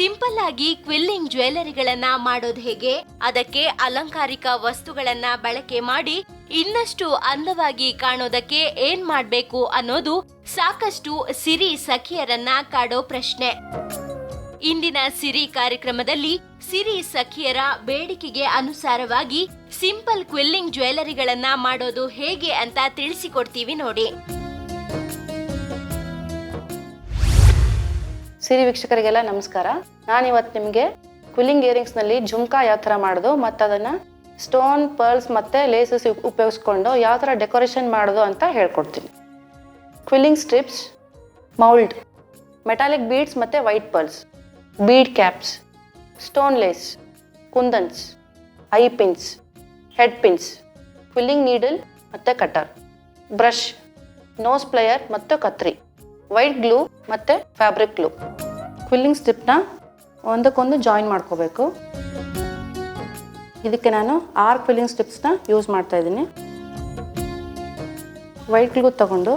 Simple ಆಗಿ quilling ಜ್ಯುವೆಲರಿಗಳನ್ನ ಮಾಡೋದು ಹೇಗೆ, ಅದಕ್ಕೆ ಅಲಂಕಾರಿಕ ವಸ್ತುಗಳನ್ನ ಬಳಕೆ ಮಾಡಿ ಇನ್ನಷ್ಟು ಅಂದವಾಗಿ ಕಾಣೋದಕ್ಕೆ ಏನ್ ಮಾಡ್ಬೇಕು ಅನ್ನೋದು ಸಾಕಷ್ಟು ಸಿರಿ ಸಖಿಯರನ್ನ ಕಾಡೋ ಪ್ರಶ್ನೆ. ಇಂದಿನ ಸಿರಿ ಕಾರ್ಯಕ್ರಮದಲ್ಲಿ ಸಿರಿ ಸಖಿಯರ ಬೇಡಿಕೆಗೆ ಅನುಸಾರವಾಗಿ ಸಿಂಪಲ್ ಕ್ವಿಲ್ಲಿಂಗ್ ಜ್ಯುವೆಲರಿಗಳನ್ನ ಮಾಡೋದು ಹೇಗೆ ಅಂತ ತಿಳಿಸಿಕೊಡ್ತೀವಿ ನೋಡಿ. ಸಿರಿ ವೀಕ್ಷಕರಿಗೆಲ್ಲ ನಮಸ್ಕಾರ. ನಾನಿವತ್ತು ನಿಮಗೆ ಕ್ವಿಲ್ಲಿಂಗ್ ಇಯರಿಂಗ್ಸ್ನಲ್ಲಿ ಜುಮ್ಕಾ ಯಾವ ಥರ ಮಾಡೋದು ಮತ್ತು ಅದನ್ನು ಸ್ಟೋನ್, ಪರ್ಲ್ಸ್ ಮತ್ತು ಲೇಸಸ್ ಉಪಯೋಗಿಸ್ಕೊಂಡು ಯಾವ ಥರ ಡೆಕೋರೇಷನ್ ಮಾಡೋದು ಅಂತ ಹೇಳ್ಕೊಡ್ತೀನಿ. Quilling strips, mould, metallic beads ಮತ್ತು white pearls, bead caps, stone lace, kundans, eye pins, head pins, quilling needle ಮತ್ತು ಕಟರ್, ಬ್ರಷ್, ನೋಸ್ ಪ್ಲೇಯರ್ ಮತ್ತು ಕತ್ರಿ, ವೈಟ್ ಗ್ಲೂ ಮತ್ತು ಫ್ಯಾಬ್ರಿಕ್ ಗ್ಲೂ. ಕ್ವಿಲ್ಲಿಂಗ್ ಸ್ಟ್ರಿಪ್ನ ಒಂದಕ್ಕೊಂದು ಜಾಯಿನ್ ಮಾಡ್ಕೋಬೇಕು. ಇದಕ್ಕೆ ನಾನು 6 ಕ್ವಿಲ್ಲಿಂಗ್ ಸ್ಟ್ರಿಪ್ಸ್ನ ಯೂಸ್ ಮಾಡ್ತಾ ಇದ್ದೀನಿ. ವೈಟ್ ಗ್ಲೂ ತಗೊಂಡು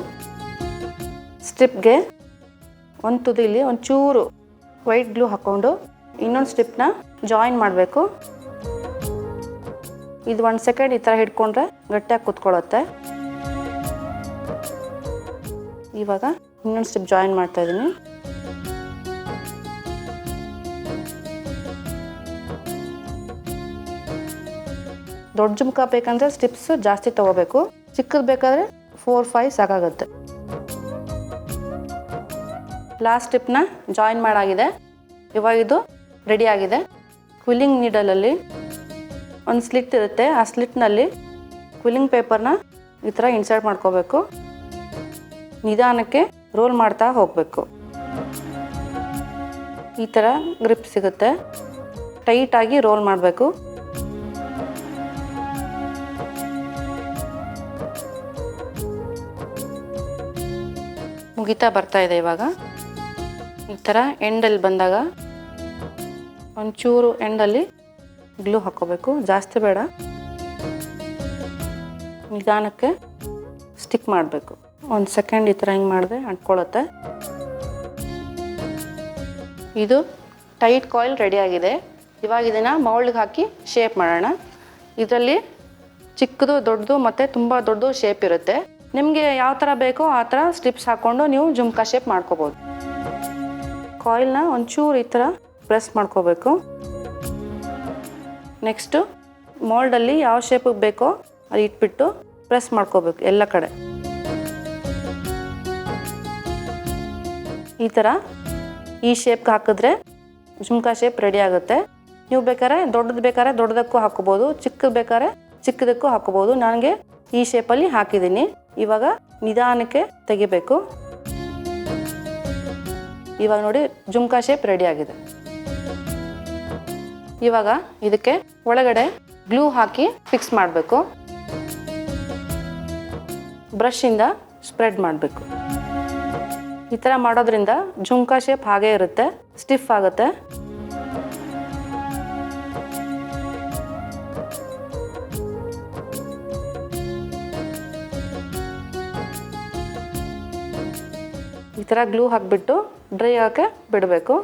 ಸ್ಟ್ರಿಪ್ಗೆ ಒಂದು ತುದಿಲಿ ಒಂಚೂರು ವೈಟ್ ಗ್ಲೂ ಹಾಕ್ಕೊಂಡು ಇನ್ನೊಂದು ಸ್ಟ್ರಿಪ್ನ ಜಾಯಿನ್ ಮಾಡಬೇಕು. ಇದು 1 ಸೆಕೆಂಡ್ ಈ ಥರ ಹಿಡ್ಕೊಂಡ್ರೆ ಗಟ್ಟಿಯಾಗಿ ಕೂತ್ಕೊಳ್ಳುತ್ತೆ. ಇವಾಗ ಇನ್ನೊಂದು ಸ್ಟ್ರಿಪ್ ಜಾಯಿನ್ ಮಾಡ್ತಾ ಇದ್ದೀನಿ. ದೊಡ್ಡ ಜುಮ್ಕಾ ಬೇಕಂದ್ರೆ ಸ್ಟ್ರಿಪ್ಸ್ ಜಾಸ್ತಿ ತಗೋಬೇಕು, ಚಿಕ್ಕದು ಬೇಕಾದರೆ 4-5 ಸಾಕಾಗುತ್ತೆ. ಲಾಸ್ಟ್ ಸ್ಟ್ರಿಪ್ನ ಜಾಯಿನ್ ಮಾಡಾಗಿದೆ. ಇವಾಗ ಇದು ರೆಡಿ ಆಗಿದೆ. ಕ್ವಿಲ್ಲಿಂಗ್ ನೀಡಲಲ್ಲಿ ಒಂದು ಸ್ಲಿಟ್ ಇರುತ್ತೆ. ಆ ಸ್ಲಿಟ್ನಲ್ಲಿ ಕ್ವಿಲ್ಲಿಂಗ್ ಪೇಪರ್ನ ಈ ಥರ ಇನ್ಸರ್ಟ್ ಮಾಡ್ಕೋಬೇಕು. ನಿಧಾನಕ್ಕೆ ರೋಲ್ ಮಾಡ್ತಾ ಹೋಗಬೇಕು. ಈ ಥರ ಗ್ರಿಪ್ ಸಿಗುತ್ತೆ. ಟೈಟಾಗಿ ರೋಲ್ ಮಾಡಬೇಕು. ಮುಗಿತಾ ಬರ್ತಾ ಇದೆ. ಇವಾಗ ಈ ಥರ ಎಂಡಲ್ಲಿ ಬಂದಾಗ ಒಂಚೂರು ಎಂಡಲ್ಲಿ ಗ್ಲೂ ಹಾಕ್ಕೋಬೇಕು, ಜಾಸ್ತಿ ಬೇಡ. ನಿಧಾನಕ್ಕೆ ಸ್ಟಿಕ್ ಮಾಡಬೇಕು. 1 ಸೆಕೆಂಡ್ ಈ ಥರ ಹಿಂಗೆ ಮಾಡಿದ್ರೆ ಅಂಟ್ಕೊಳ್ಳುತ್ತೆ. ಇದು ಟೈಟ್ ಕಾಯಿಲ್ ರೆಡಿಯಾಗಿದೆ. ಇವಾಗ ಇದನ್ನು ಮೌಲ್ಡ್ಗೆ ಹಾಕಿ ಶೇಪ್ ಮಾಡೋಣ. ಇದರಲ್ಲಿ ಚಿಕ್ಕದು, ದೊಡ್ಡದು ಮತ್ತು ತುಂಬ ದೊಡ್ಡದು ಶೇಪ್ ಇರುತ್ತೆ. ನಿಮಗೆ ಯಾವ ಥರ ಬೇಕೋ ಆ ಥರ ಸ್ಟ್ರಿಪ್ಸ್ ಹಾಕ್ಕೊಂಡು ನೀವು ಜುಮ್ಕಾ ಶೇಪ್ ಮಾಡ್ಕೋಬೋದು. ಕಾಯಿಲ್ನ ಒಂಚೂರು ಈ ಥರ ಪ್ರೆಸ್ ಮಾಡ್ಕೋಬೇಕು. ನೆಕ್ಸ್ಟು ಮೋಲ್ಡಲ್ಲಿ ಯಾವ ಶೇಪಿಗೆ ಬೇಕೋ ಅದು ಇಟ್ಬಿಟ್ಟು ಪ್ರೆಸ್ ಮಾಡ್ಕೋಬೇಕು ಎಲ್ಲ ಕಡೆ. ಈ ಥರ ಈ ಶೇಪ್ಗೆ ಹಾಕಿದ್ರೆ ಜುಮ್ಕಾ ಶೇಪ್ ರೆಡಿ ಆಗುತ್ತೆ. ನೀವು ಬೇಕಾದ್ರೆ ದೊಡ್ಡದಕ್ಕೂ ಹಾಕೋಬೋದು, ಚಿಕ್ಕದು ಬೇಕಾದ್ರೆ ಚಿಕ್ಕದಕ್ಕೂ ಹಾಕೋಬೋದು. ನನಗೆ ಈ ಶೇಪಲ್ಲಿ ಹಾಕಿದ್ದೀನಿ. ಇವಾಗ ನಿಧಾನಕ್ಕೆ ತೆಗಿಬೇಕು. ಇವಾಗ ನೋಡಿ ಜುಮ್ಕಾ ಶೇಪ್ ರೆಡಿ ಆಗಿದೆ. ಇವಾಗ ಇದಕ್ಕೆ ಒಳಗಡೆ ಗ್ಲೂ ಹಾಕಿ ಫಿಕ್ಸ್ ಮಾಡಬೇಕು. ಬ್ರಷಿಂದ ಸ್ಪ್ರೆಡ್ ಮಾಡಬೇಕು. ಈ ಥರ ಮಾಡೋದ್ರಿಂದ ಜುಮ್ಕಾ ಶೇಪ್ ಹಾಗೇ ಇರುತ್ತೆ, ಸ್ಟಿಫ್ ಆಗುತ್ತೆ. ಈ ಥರ ಗ್ಲೂ ಹಾಕಿಬಿಟ್ಟು ಡ್ರೈ ಆಗೋಕ್ಕೆ ಬಿಡಬೇಕು.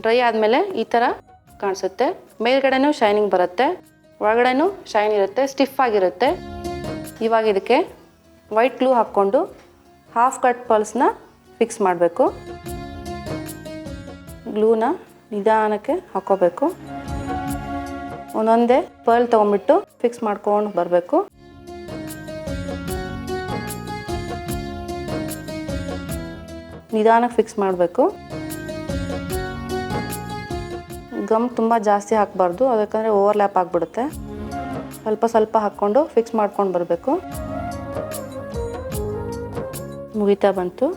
ಡ್ರೈ ಆದಮೇಲೆ ಈ ಥರ ಕಾಣಿಸುತ್ತೆ. ಮೇಲ್ಗಡೆನೂ ಶೈನಿಂಗ್ ಬರುತ್ತೆ, ಒಳಗಡೆನೂ ಶೈನ್ ಇರುತ್ತೆ, ಸ್ಟಿಫ್ ಆಗಿರುತ್ತೆ. ಇವಾಗ ಇದಕ್ಕೆ ವೈಟ್ ಗ್ಲೂ ಹಾಕ್ಕೊಂಡು ಹಾಫ್ ಕಟ್ ಪರ್ಲ್ಸ್ನ ಫಿಕ್ಸ್ ಮಾಡಬೇಕು. ಗ್ಲೂನ ನಿಧಾನಕ್ಕೆ ಹಾಕ್ಕೋಬೇಕು. ಒಂದೊಂದೇ ಪರ್ಲ್ ತೊಗೊಂಡ್ಬಿಟ್ಟು ಫಿಕ್ಸ್ ಮಾಡ್ಕೊಂಡು ಬರಬೇಕು. ನಿಧಾನಕ್ಕೆ ಫಿಕ್ಸ್ ಮಾಡಬೇಕು. ಗಮ್ ತುಂಬ ಜಾಸ್ತಿ ಹಾಕಬಾರ್ದು, ಅದಕ್ಕಂದರೆ ಓವರ್ಲ್ಯಾಪ್ ಆಗಿಬಿಡುತ್ತೆ. ಸ್ವಲ್ಪ ಸ್ವಲ್ಪ ಹಾಕ್ಕೊಂಡು ಫಿಕ್ಸ್ ಮಾಡ್ಕೊಂಡು ಬರಬೇಕು. ಮುಗಿತಾ ಬಂತು.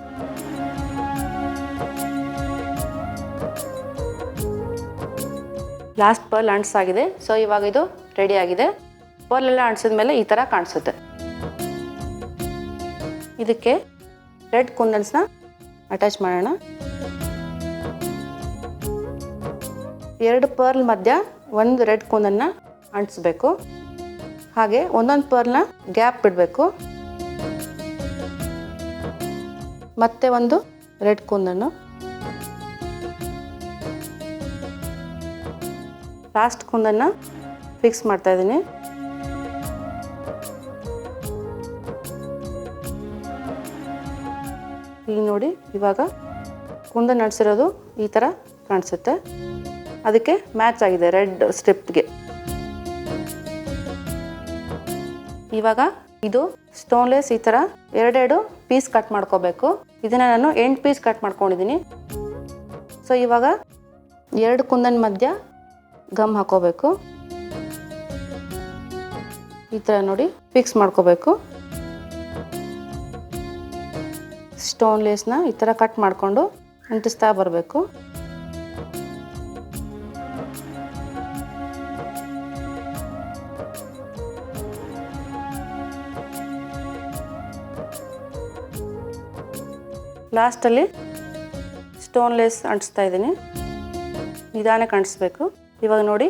Last pearl ಅಂಟಿಸಾಗಿದೆ. ಸೊ ಇವಾಗ ಇದು ರೆಡಿ ಆಗಿದೆ. ಪರ್ಲ್ ಎಲ್ಲ ಅಂಟಿಸಿದ ಮೇಲೆ ಈ ಥರ ಕಾಣಿಸುತ್ತೆ. ಇದಕ್ಕೆ ರೆಡ್ ಕುಂದನ್ಸ್ನ ಅಟ್ಯಾಚ್ ಮಾಡೋಣ. 2 ಪರ್ಲ್ ಮಧ್ಯ 1 ರೆಡ್ ಕುಂದನ್ನ ಅಂಟಿಸ್ಬೇಕು. ಹಾಗೆ ಒಂದೊಂದು ಪರ್ಲ್ನ ಗ್ಯಾಪ್ ಬಿಡಬೇಕು. ಮತ್ತೆ ಒಂದು ರೆಡ್ ಕುಂದನ್ನು, ಲಾಸ್ಟ್ ಕುಂದನ್ನು ಫಿಕ್ಸ್ ಮಾಡ್ತಾ ಇದ್ದೀನಿ. ಈಗ ನೋಡಿ, ಇವಾಗ ಕುಂದನ್ ನಡ್ಸಿರೋದು ಈ ಥರ ಕಾಣಿಸುತ್ತೆ. ಅದಕ್ಕೆ ಮ್ಯಾಚ್ ಆಗಿದೆ ರೆಡ್ ಸ್ಟ್ರಿಪ್ಗೆ. ಇವಾಗ ಇದು ಸ್ಟೋನ್ಲೆಸ್ ಈ ಥರ ಎರಡೆರಡು ಪೀಸ್ ಕಟ್ ಮಾಡ್ಕೋಬೇಕು. ಇದನ್ನು ನಾನು 8 ಪೀಸ್ ಕಟ್ ಮಾಡ್ಕೊಂಡಿದ್ದೀನಿ. ಸೊ ಇವಾಗ 2 ಕುಂದನ್ ಮಧ್ಯ ಗಮ್ ಹಾಕೋಬೇಕು. ಈ ಥರ ನೋಡಿ ಫಿಕ್ಸ್ ಮಾಡ್ಕೋಬೇಕು. ಸ್ಟೋನ್ ಲೇಸ್ನ ಈ ಥರ ಕಟ್ ಮಾಡಿಕೊಂಡು ಅಂಟಿಸ್ತಾ ಬರಬೇಕು. ಲಾಸ್ಟಲ್ಲಿ ಸ್ಟೋನ್ ಲೇಸ್ ಅಂಟಿಸ್ತಾ ಇದ್ದೀನಿ. ನಿಧಾನಕ್ಕೆ ಅಂಟಿಸ್ಬೇಕು. ಇವಾಗ ನೋಡಿ,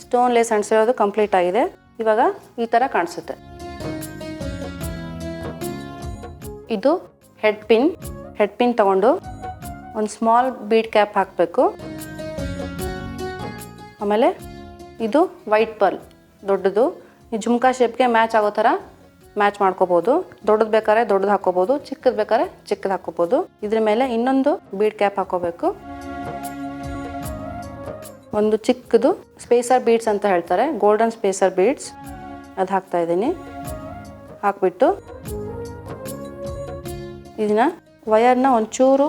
ಸ್ಟೋನ್ ಲೇಸ್ ಅಂಟಿಸಿರೋದು ಕಂಪ್ಲೀಟ್ ಆಗಿದೆ. ಇವಾಗ ಈ ಥರ ಕಾಣಿಸುತ್ತೆ. ಇದು ಹೆಡ್ ಪಿನ್ ತಗೊಂಡು ಒಂದು ಸ್ಮಾಲ್ ಬೀಡ್ ಕ್ಯಾಪ್ ಹಾಕಬೇಕು. ಆಮೇಲೆ ಇದು ವೈಟ್ ಪರ್ಲ್ ದೊಡ್ಡದು, ಈ ಜುಮ್ಕಾ ಶೇಪ್ಗೆ ಮ್ಯಾಚ್ ಆಗೋ ಥರ ಮ್ಯಾಚ್ ಮಾಡ್ಕೋಬೋದು. ದೊಡ್ಡದು ಬೇಕಾದ್ರೆ ದೊಡ್ಡದು ಹಾಕೋಬೋದು, ಚಿಕ್ಕದು ಬೇಕಾದ್ರೆ ಚಿಕ್ಕದು ಹಾಕೋಬೋದು. ಇದ್ರ ಮೇಲೆ ಇನ್ನೊಂದು ಬೀಡ್ ಕ್ಯಾಪ್ ಹಾಕೋಬೇಕು. ಒಂದು ಚಿಕ್ಕದು ಸ್ಪೇಸರ್ ಬೀಡ್ಸ್ ಅಂತ ಹೇಳ್ತಾರೆ, ಗೋಲ್ಡನ್ ಸ್ಪೇಸರ್ ಬೀಡ್ಸ್, ಅದು ಹಾಕ್ತಾ ಇದ್ದೀನಿ. ಹಾಕ್ಬಿಟ್ಟು ಇದನ್ನ ವಯರ್ನ ಒಂಚೂರು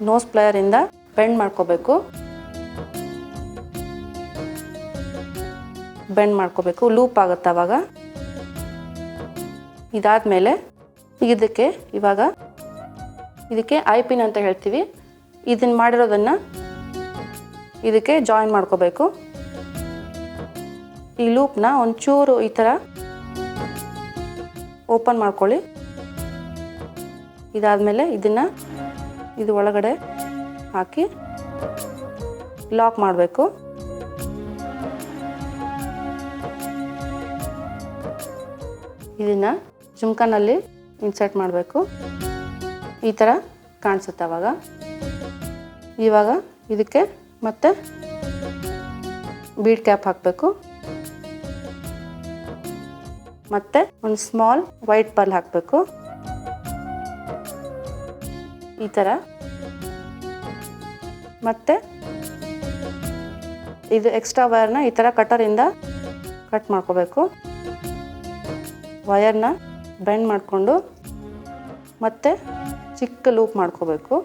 ನೋಸ್ ಪ್ಲೇಯರಿಂದ ಬೆಂಡ್ ಮಾಡ್ಕೋಬೇಕು. ಲೂಪ್ ಆಗುತ್ತೆ ಅವಾಗ. ಇದಾದಮೇಲೆ ಇದಕ್ಕೆ ಐ ಪಿನ್ ಅಂತ ಹೇಳ್ತೀವಿ. ಇದನ್ನು ಮಾಡಿರೋದನ್ನು ಇದಕ್ಕೆ ಜಾಯಿನ್ ಮಾಡ್ಕೋಬೇಕು. ಈ ಲೂಪ್ನ ಒಂಚೂರು ಈ ಥರ ಓಪನ್ ಮಾಡ್ಕೊಳ್ಳಿ. ಇದಾದಮೇಲೆ ಇದು ಒಳಗಡೆ ಹಾಕಿ ಲಾಕ್ ಮಾಡಬೇಕು. ಇದನ್ನು ಜುಮ್ಕಾನಲ್ಲಿ ಇನ್ಸರ್ಟ್ ಮಾಡಬೇಕು. ಈ ಥರ ಕಾಣಿಸುತ್ತೆ ಅವಾಗ. ಇವಾಗ ಇದಕ್ಕೆ ಮತ್ತೆ ಬೀಡ್ ಕ್ಯಾಪ್ ಹಾಕಬೇಕು. ಮತ್ತೆ ಒಂದು ಸ್ಮಾಲ್ ವೈಟ್ ಪರ್ಲ್ ಹಾಕಬೇಕು. ಈ ಥರ ಮತ್ತೆ ಇದು ಎಕ್ಸ್ಟ್ರಾ ವಯರ್ನ ಈ ಥರ ಕಟರಿಂದ ಕಟ್ ಮಾಡ್ಕೋಬೇಕು. ವಯರ್ನ ಬೆಂಡ್ ಮಾಡಿಕೊಂಡು ಮತ್ತೆ ಚಿಕ್ಕ ಲೂಪ್ ಮಾಡ್ಕೋಬೇಕು.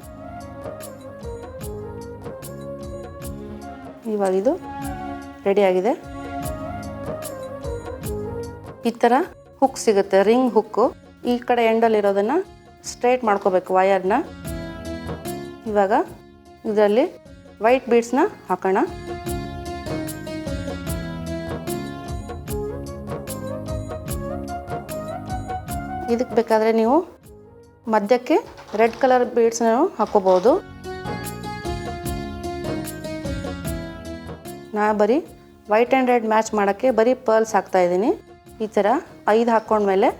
ಇವಾಗ ಇದು ರೆಡಿಯಾಗಿದೆ. ಈ ಥರ ಹುಕ್ ಸಿಗುತ್ತೆ, ರಿಂಗ್ ಹುಕ್ಕು. ಈ ಕಡೆ ಎಂಡಲ್ಲಿರೋದನ್ನು ಸ್ಟ್ರೈಟ್ ಮಾಡ್ಕೋಬೇಕು ವಯರ್ನ. ಇವಾಗ ಇದರಲ್ಲಿ ವೈಟ್ ಬೀಡ್ಸ್ನ ಹಾಕೋಣ. ಇದಕ್ಕೆ ಬೇಕಾದರೆ ನೀವು ಮಧ್ಯಕ್ಕೆ ರೆಡ್ ಕಲರ್ ಬೀಡ್ಸ್ನ ಹಾಕೋಬೋದು. ನಾ ಬರೀ ವೈಟ್ ಆ್ಯಂಡ್ ರೆಡ್ ಮ್ಯಾಚ್ ಮಾಡೋಕ್ಕೆ ಬರೀ ಪರ್ಲ್ಸ್ ಹಾಕ್ತಾಯಿದ್ದೀನಿ. ಈ ಥರ 5 ಹಾಕ್ಕೊಂಡ್ಮೇಲೆ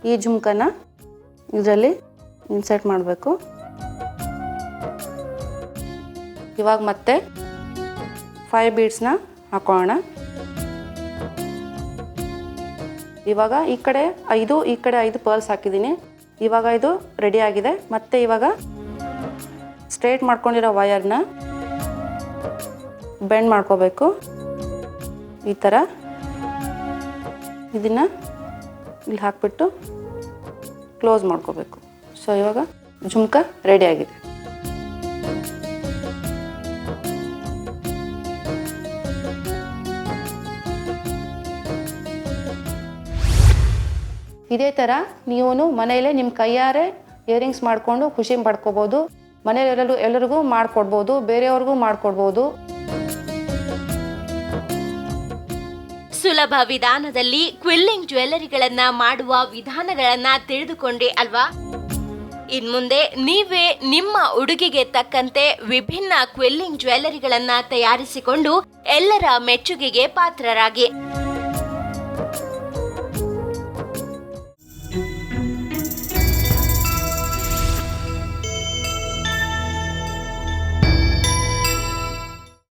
ಈ ಜುಮ್ಕನ ಇದರಲ್ಲಿ ಇನ್ಸರ್ಟ್ ಮಾಡಬೇಕು. ಇವಾಗ ಮತ್ತೆ 5 ಬೀಡ್ಸ್ನ ಹಾಕೋಣ. ಇವಾಗ ಈ ಕಡೆ 5 ಈ ಕಡೆ 5 ಪರ್ಲ್ಸ್ ಹಾಕಿದ್ದೀನಿ. ಇವಾಗ ಇದು ರೆಡಿ ಆಗಿದೆ. ಮತ್ತೆ ಇವಾಗ ಸ್ಟ್ರೈಟ್ ಮಾಡ್ಕೊಂಡಿರೋ ವಯರ್ನ ಬೆಂಡ್ ಮಾಡ್ಕೋಬೇಕು. ಈ ಥರ ಇದನ್ನು ಇಲ್ಲಿ ಹಾಕ್ಬಿಟ್ಟು ಕ್ಲೋಸ್ ಮಾಡ್ಕೋಬೇಕು. ಸೊ ಇವಾಗ ಜುಮ್ಕಾ ರೆಡಿ ಆಗಿದೆ. ಇದೇ ಥರ ನೀವು ಮನೆಯಲ್ಲೇ ನಿಮ್ಮ ಕೈಯಾರೆ ಇಯರಿಂಗ್ಸ್ ಮಾಡಿಕೊಂಡು ಖುಷಿ ಪಡ್ಕೋಬೋದು. ಮನೆಯಲ್ಲಿ ಎಲ್ಲರಿಗೂ ಮಾಡಿಕೊಡ್ಬೋದು, ಬೇರೆಯವ್ರಿಗೂ ಮಾಡಿಕೊಡ್ಬೋದು. ಸುಲಭ ವಿಧಾನದಲ್ಲಿ ಕ್ವಿಲ್ಲಿಂಗ್ ಜ್ಯುವೆಲ್ಲರಿಗಳನ್ನ ಮಾಡುವ ವಿಧಾನಗಳನ್ನ ತಿಳಿದುಕೊಂಡೆ ಅಲ್ವಾ? ಇನ್ಮುಂದೆ ನೀವೇ ನಿಮ್ಮ ಉಡುಗೆಗೆ ತಕ್ಕಂತೆ ವಿಭಿನ್ನ ಕ್ವಿಲ್ಲಿಂಗ್ ಜ್ಯುವೆಲ್ಲರಿಗಳನ್ನ ತಯಾರಿಸಿಕೊಂಡು ಎಲ್ಲರ ಮೆಚ್ಚುಗೆಗೆ ಪಾತ್ರರಾಗಿ.